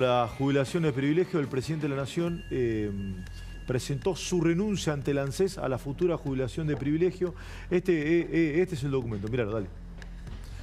La jubilación de privilegio, el presidente de la Nación presentó su renuncia ante el ANSES a la futura jubilación de privilegio. Este es el documento, míralo, dale.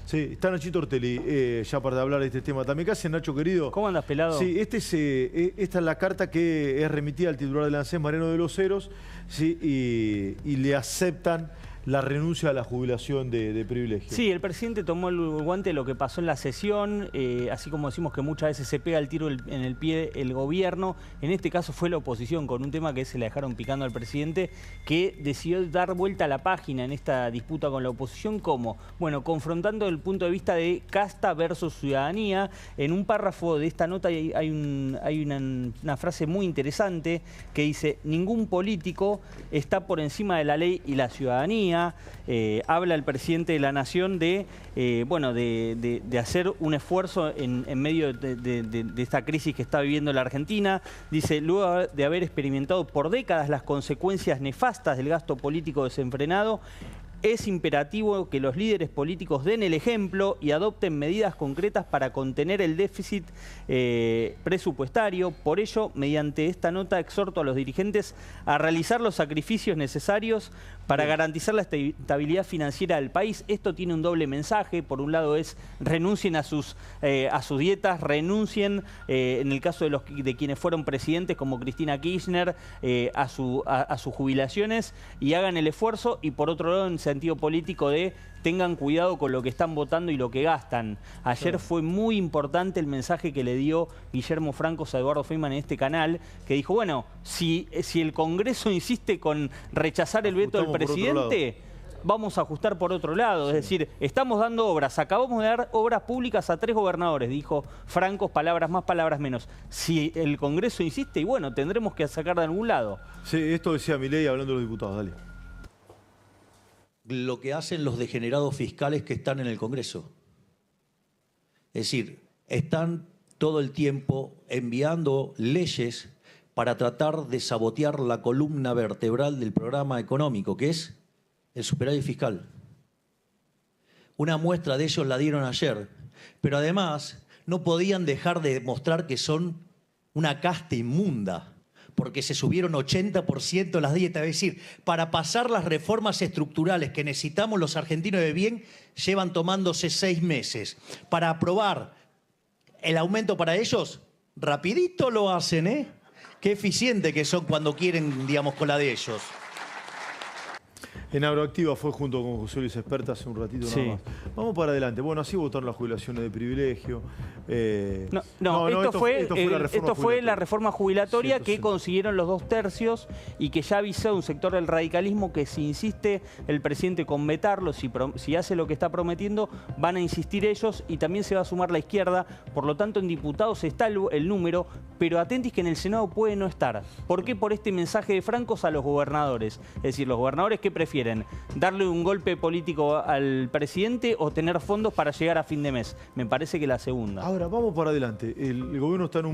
Sí, está Nachito Ortelli ya para hablar de este tema también. ¿Qué hace, Nacho, querido? ¿Cómo andas, pelado? Sí, esta es la carta que es remitida al titular del ANSES, Mariano de los Heros, sí, y le aceptan la renuncia a la jubilación de privilegio. Sí, el presidente tomó el guante de lo que pasó en la sesión, así como decimos que muchas veces se pega el tiro en el pie el gobierno, en este caso fue la oposición con un tema que se le dejaron picando al presidente, que decidió dar vuelta a la página en esta disputa con la oposición. ¿Cómo? Bueno, confrontando el punto de vista de casta versus ciudadanía. En un párrafo de esta nota hay una frase muy interesante que dice: ningún político está por encima de la ley y la ciudadanía. Habla el presidente de la Nación de hacer un esfuerzo en medio de esta crisis que está viviendo la Argentina. Dice: luego de haber experimentado por décadas las consecuencias nefastas del gasto político desenfrenado, es imperativo que los líderes políticos den el ejemplo y adopten medidas concretas para contener el déficit presupuestario. Por ello, mediante esta nota exhorto a los dirigentes a realizar los sacrificios necesarios para garantizar la estabilidad financiera del país. Esto tiene un doble mensaje. Por un lado es: renuncien a sus dietas, renuncien, en el caso de quienes fueron presidentes como Cristina Kirchner, a sus jubilaciones, y hagan el esfuerzo. Y por otro lado, en sentido político, de tengan cuidado con lo que están votando y lo que gastan. Ayer fue muy importante el mensaje que le dio Guillermo Francos a Eduardo Feynman en este canal, que dijo: bueno, si el Congreso insiste con rechazar el veto del presidente, vamos a ajustar por otro lado. Es decir, estamos dando obras, acabamos de dar obras públicas a 3 gobernadores, dijo Francos, palabras más, palabras menos. Si el Congreso insiste, y bueno, tendremos que sacar de algún lado. Sí, esto decía Milei hablando de los diputados, dale. Lo que hacen los degenerados fiscales que están en el Congreso. Es decir, están todo el tiempo enviando leyes para tratar de sabotear la columna vertebral del programa económico, que es el superávit fiscal. Una muestra de ellos la dieron ayer, pero además no podían dejar de demostrar que son una casta inmunda, porque se subieron 80% las dietas. Es decir, para pasar las reformas estructurales que necesitamos los argentinos de bien, llevan tomándose 6 meses. Para aprobar el aumento para ellos, rapidito lo hacen, ¿eh? Qué eficiente que son cuando quieren, digamos, con la de ellos. En Agroactiva fue junto con José Luis Esperta hace un ratito nada más. Vamos para adelante. Bueno, así votaron las jubilaciones de privilegio. Esto fue la reforma jubilatoria que consiguieron los 2 tercios y que ya avisó un sector del radicalismo que si insiste el presidente con vetarlo, si hace lo que está prometiendo, van a insistir ellos y también se va a sumar la izquierda. Por lo tanto, en diputados está el número, pero atentis que en el Senado puede no estar. ¿Por qué? Por este mensaje de Francos a los gobernadores. Es decir, los gobernadores, ¿qué prefieren? ¿Darle un golpe político al presidente o tener fondos para llegar a fin de mes? Me parece que la segunda. Ahora, vamos para adelante. El gobierno está en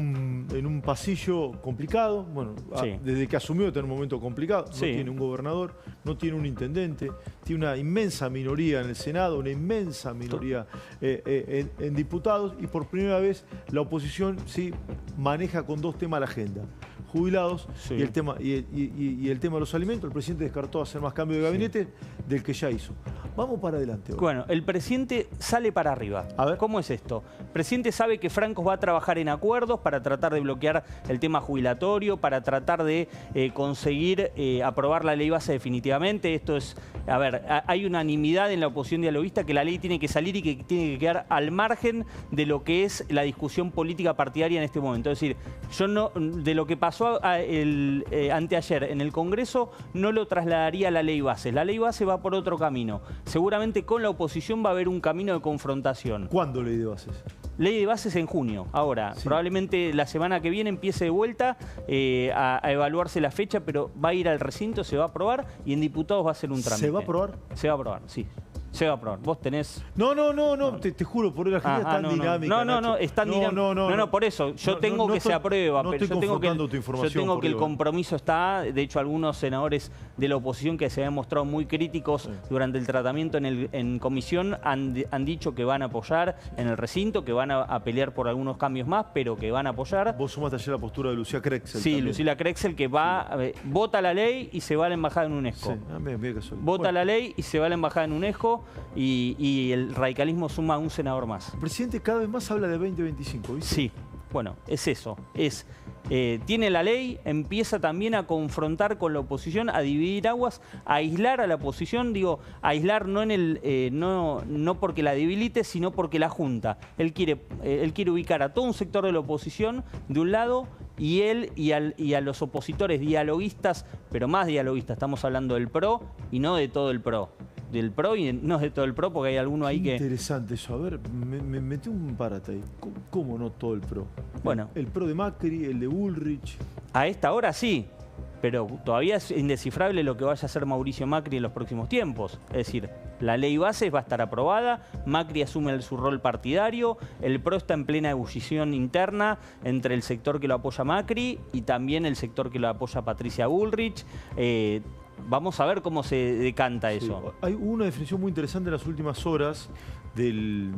un pasillo complicado. Bueno, sí, desde que asumió está en un momento complicado. No tiene un gobernador, no tiene un intendente, tiene una inmensa minoría en el Senado, una inmensa minoría en diputados, y por primera vez la oposición sí maneja con 2 temas la agenda: jubilados y el tema de los alimentos. El presidente descartó hacer más cambio de gabinete del que ya hizo. Vamos para adelante. Bueno, el presidente sale para arriba. A ver, ¿cómo es esto? El presidente sabe que Francos va a trabajar en acuerdos para tratar de bloquear el tema jubilatorio, para tratar de conseguir aprobar la ley base definitivamente. Esto es, a ver, hay unanimidad en la oposición dialoguista que la ley tiene que salir y que tiene que quedar al margen de lo que es la discusión política partidaria en este momento. Es decir, yo no, de lo que pasó anteayer en el Congreso, no lo trasladaría a la ley base. La ley base va por otro camino. Seguramente con la oposición va a haber un camino de confrontación. ¿Cuándo ley de bases? Ley de bases en junio. Ahora, probablemente la semana que viene empiece de vuelta a evaluarse la fecha, pero va a ir al recinto, se va a aprobar y en diputados va a ser un trámite. ¿Se va a aprobar? Se va a aprobar, sí. Se va a aprobar. Vos tenés... No, te juro, por la Argentina es tan dinámica. No, es tan dinámica. No, por eso, yo tengo que se aprueba, pero yo tengo que el compromiso está. De hecho, algunos senadores de la oposición que se han mostrado muy críticos durante el tratamiento en comisión han dicho que van a apoyar en el recinto, que van a pelear por algunos cambios más, pero que van a apoyar. Vos sumaste ayer la postura de Lucía Crexel. Sí, también. Lucila Crexel, que va, vota la ley y se va a la embajada en UNESCO. Sí, vota la ley y se va a la embajada en UNESCO. Y el radicalismo suma un senador más. El presidente cada vez más habla de 2025, ¿viste? Sí, bueno, es eso. Tiene la ley, empieza también a confrontar con la oposición, a dividir aguas, a aislar a la oposición. Digo, aislar no porque la debilite, sino porque la junta. Él quiere ubicar a todo un sector de la oposición de un lado y él y a los opositores dialoguistas, pero más dialoguistas. Estamos hablando del PRO y no de todo el PRO. Del PRO y no de todo el PRO, porque hay alguno ahí que... Interesante eso. A ver, me metí un parate ahí. ¿Cómo no todo el PRO? Bueno. El PRO de Macri, el de Bullrich. A esta hora sí, pero todavía es indescifrable lo que vaya a hacer Mauricio Macri en los próximos tiempos. Es decir, la ley base va a estar aprobada, Macri asume su rol partidario, el PRO está en plena ebullición interna entre el sector que lo apoya a Macri y también el sector que lo apoya a Patricia Bullrich. Vamos a ver cómo se decanta eso. Hay una definición muy interesante en las últimas horas del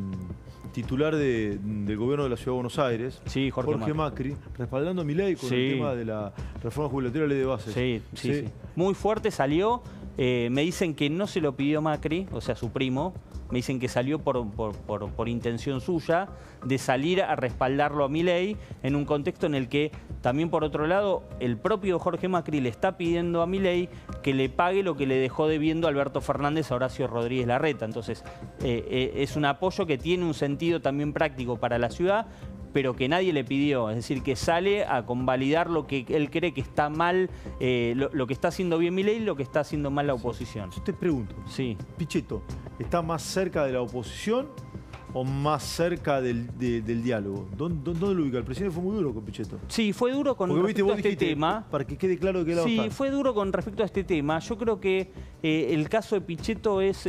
titular del gobierno de la Ciudad de Buenos Aires, sí, Jorge Macri, respaldando a Milei con el tema de la reforma jubilatoria y la ley de bases. Sí. Muy fuerte salió. Me dicen que no se lo pidió Macri, o sea, su primo. Me dicen que salió por intención suya de salir a respaldarlo a Milei en un contexto en el que también, por otro lado, el propio Jorge Macri le está pidiendo a Milei que le pague lo que le dejó debiendo Alberto Fernández a Horacio Rodríguez Larreta. Entonces, es un apoyo que tiene un sentido también práctico para la ciudad, pero que nadie le pidió. Es decir, que sale a convalidar lo que él cree que está mal, lo que está haciendo bien Milei y lo que está haciendo mal la oposición. Yo te pregunto, Pichetto, ¿está más cerca de la oposición o más cerca del diálogo? ¿Dónde lo ubica? El presidente fue muy duro con Pichetto. Sí, fue duro con respecto a este tema. Para que quede claro de qué lado está. Sí, fue duro con respecto a este tema. Yo creo que el caso de Pichetto es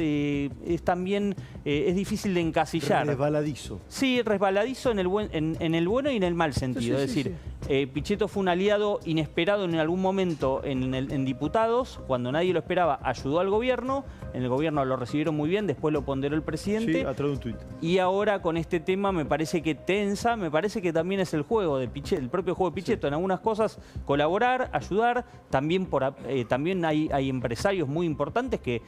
también difícil de encasillar. Resbaladizo. Sí, resbaladizo en el bueno y en el mal sentido. Es decir, Pichetto fue un aliado inesperado en algún momento en diputados, cuando nadie lo esperaba, ayudó al gobierno, en el gobierno lo recibieron muy bien, después lo ponderó el presidente. Sí, a través de un tuit. Y ahora con este tema me parece que tensa, me parece que también es el juego de Pichetto, el propio juego de Pichetto. En algunas cosas colaborar, ayudar, también hay empresarios muy importantes que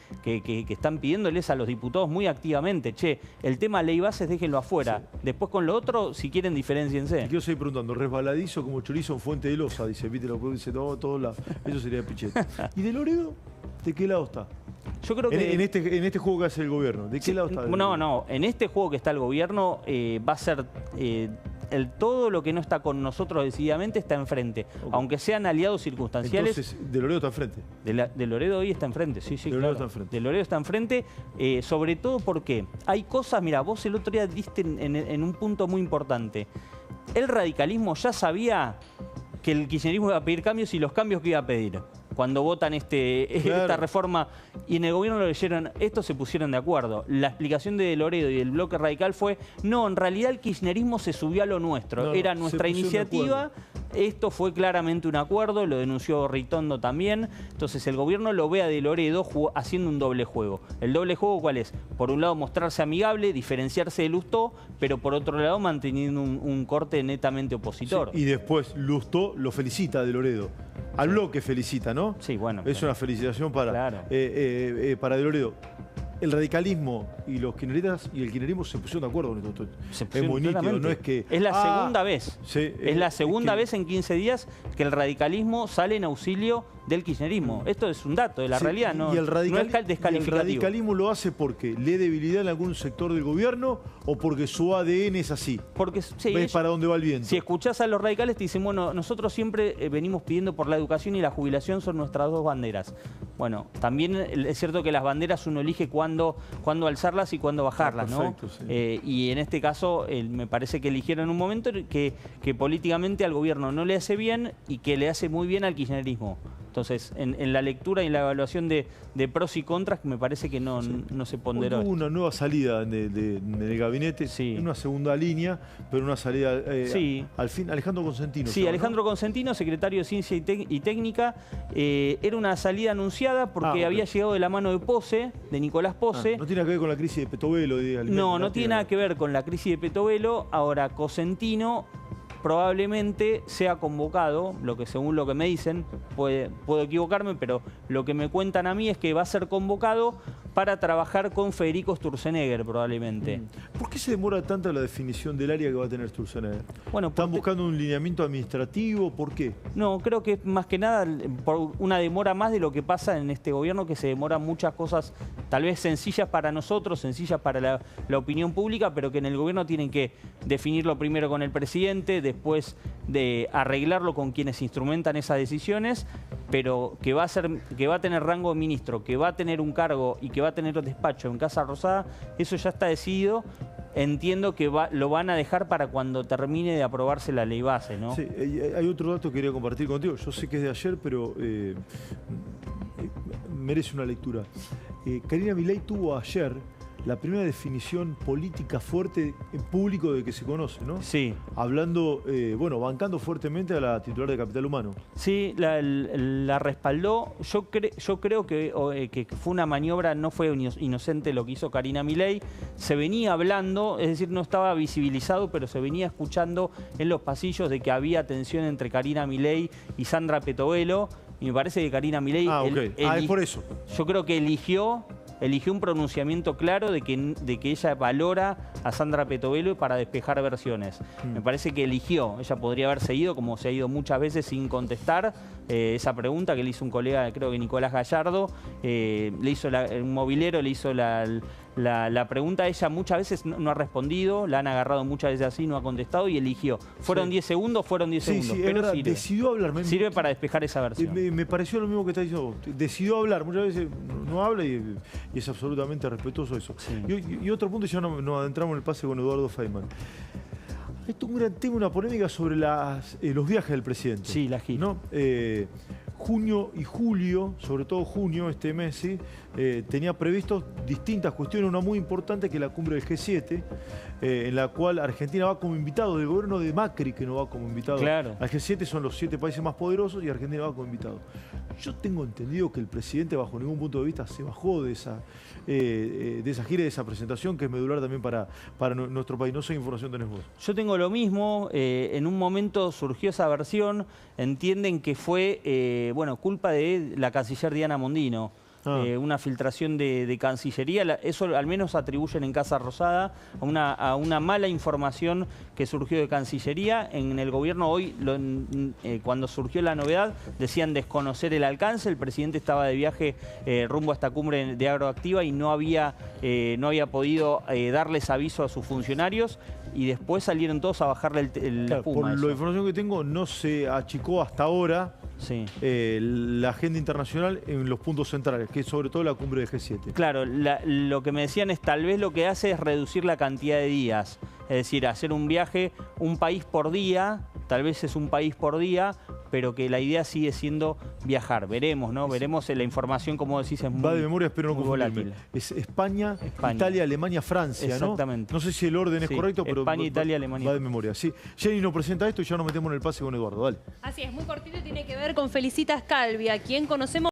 están pidiéndoles a los diputados muy activamente, che, el tema ley bases déjenlo afuera, después con lo otro, si quieren, diferenciense. Y quiero seguir preguntando, resbaladizo como chorizo en Fuente de Loza, dice, viste, lo dice todo lado. Eso sería Pichetto. ¿Y de Loredo? ¿De qué lado está? Yo creo que en este juego que hace el gobierno, ¿de qué lado está? No, en este juego que está el gobierno va a ser todo lo que no está con nosotros decididamente está enfrente, aunque sean aliados circunstanciales. Entonces, de Loredo está enfrente. De Loredo hoy está enfrente, sí, de Loredo está enfrente. De Loredo está enfrente, sobre todo porque hay cosas, mira, vos el otro día diste en un punto muy importante. El radicalismo ya sabía que el kirchnerismo iba a pedir cambios y los cambios que iba a pedir. Cuando votan esta reforma y en el gobierno lo leyeron, estos se pusieron de acuerdo. La explicación de Loredo y del bloque radical fue, no, en realidad el kirchnerismo se subió a lo nuestro, era nuestra iniciativa, esto fue claramente un acuerdo, lo denunció Ritondo también, entonces el gobierno lo ve a De Loredo haciendo un doble juego. ¿El doble juego cuál es? Por un lado mostrarse amigable, diferenciarse de Lustó, pero por otro lado manteniendo un corte netamente opositor. Sí, y después Lustó lo felicita a De Loredo. Al bloque felicita, ¿no? Sí, bueno. Es una felicitación para De Loredo. El radicalismo y los kirchneristas y el kirchnerismo se pusieron de acuerdo con esto. Es muy nítido, no es que... Es la segunda vez. Sí, es la segunda vez en 15 días que el radicalismo sale en auxilio del kirchnerismo. Esto es un dato de la realidad, no, no es descalificativo. ¿Y el radicalismo lo hace porque lee debilidad en algún sector del gobierno o porque su ADN es así? Porque ¿Ves para dónde va el viento? Si escuchás a los radicales te dicen, bueno, nosotros siempre venimos pidiendo por la educación y la jubilación son nuestras dos banderas. Bueno, también es cierto que las banderas uno elige cuándo alzarlas y cuándo bajarlas, perfecto, ¿no? Sí. Y en este caso me parece que eligieron un momento que políticamente al gobierno no le hace bien y que le hace muy bien al kirchnerismo. Entonces, en la lectura y en la evaluación de pros y contras, me parece que no se ponderó. Hubo una nueva salida del gabinete, en una segunda línea, pero una salida al fin. Alejandro Consentino. Sí, Alejandro Consentino, secretario de Ciencia y Técnica. Era una salida anunciada porque había llegado de la mano de Pose, de Nicolás Pose. No tiene que ver con la crisis de Petovelo. No tiene nada que ver con la crisis de Petovelo. Ahora, Consentino probablemente sea convocado, según lo que me dicen, puedo equivocarme, pero lo que me cuentan a mí es que va a ser convocado para trabajar con Federico Sturzenegger, probablemente. ¿Por qué se demora tanto la definición del área que va a tener Sturzenegger? Bueno, ¿Están buscando un lineamiento administrativo? ¿Por qué? No, creo que más que nada por una demora más de lo que pasa en este gobierno, que se demoran muchas cosas tal vez sencillas para nosotros, sencillas para la opinión pública, pero que en el gobierno tienen que definirlo primero con el presidente, después de arreglarlo con quienes instrumentan esas decisiones, pero que va a tener rango de ministro, que va a tener un cargo y que va a tener despacho en Casa Rosada, eso ya está decidido. Entiendo que lo van a dejar para cuando termine de aprobarse la ley base, ¿no? Sí, hay otro dato que quería compartir contigo. Yo sé que es de ayer, pero merece una lectura. Karina Milei tuvo ayer la primera definición política fuerte en público de que se conoce, ¿no? Sí. Hablando, bancando fuertemente a la titular de Capital Humano. Sí, la respaldó. Yo creo que fue una maniobra, no fue inocente lo que hizo Karina Milei. Se venía hablando, es decir, no estaba visibilizado, pero se venía escuchando en los pasillos de que había tensión entre Karina Milei y Sandra Petovelo. Y me parece que Karina Milei... es por eso. Yo creo que eligió un pronunciamiento claro de que ella valora a Sandra Petovelo para despejar versiones. Me parece que eligió. Ella podría haberse ido, como se ha ido muchas veces, sin contestar esa pregunta que le hizo un colega, creo que Nicolás Gallardo. Le hizo un movilero, le hizo la pregunta. Ella muchas veces no ha respondido, la han agarrado muchas veces así, no ha contestado y eligió. Fueron 10 segundos, segundos. Sí, pero sirve. Decidió hablar. Sirve para despejar esa versión. Me pareció lo mismo que está diciendo. Decidió hablar. Muchas veces no habla y es absolutamente respetuoso eso. Sí. Y otro punto, ya nos adentramos en el pase con Eduardo Feynman. Esto es un gran tema, una polémica sobre los viajes del presidente. Sí, la gira. ¿No? Junio y julio, sobre todo junio, este mes, ¿sí? Tenía previstos distintas cuestiones, una muy importante que es la cumbre del G7, en la cual Argentina va como invitado, del gobierno de Macri que no va como invitado. Claro. Al G7 son los 7 países más poderosos y Argentina va como invitado. Yo tengo entendido que el presidente, bajo ningún punto de vista, se bajó de esa gira, de esa presentación, que es medular también para nuestro país. No sé qué información tenés vos. Yo tengo lo mismo. En un momento surgió esa versión. Entienden que fue culpa de la canciller Diana Mondino. Una filtración de Cancillería. Eso al menos atribuyen en Casa Rosada a una mala información que surgió de Cancillería. En el gobierno hoy, cuando surgió la novedad, decían desconocer el alcance. El presidente estaba de viaje rumbo a esta cumbre de Agroactiva y no había podido darles aviso a sus funcionarios. Y después salieron todos a bajarle el espuma. Por la información que tengo, no se achicó hasta ahora la agenda internacional en los puntos centrales, que es sobre todo la cumbre del G7. Claro, lo que me decían es tal vez lo que hace es reducir la cantidad de días. Es decir, hacer un viaje, un país por día, tal vez es un país por día, pero que la idea sigue siendo viajar. Veremos, ¿no? Veremos la información, como decís, es muy va de memoria, espero no confundirme. volátil. Es España, Italia, Alemania, Francia, exactamente. ¿no? No sé si el orden es correcto, pero España, Italia, Alemania. Va de memoria, sí. Jenny nos presenta esto y ya nos metemos en el pase con Eduardo, dale. Así es, muy cortito y tiene que ver con Felicitas Calvi, a quien conocemos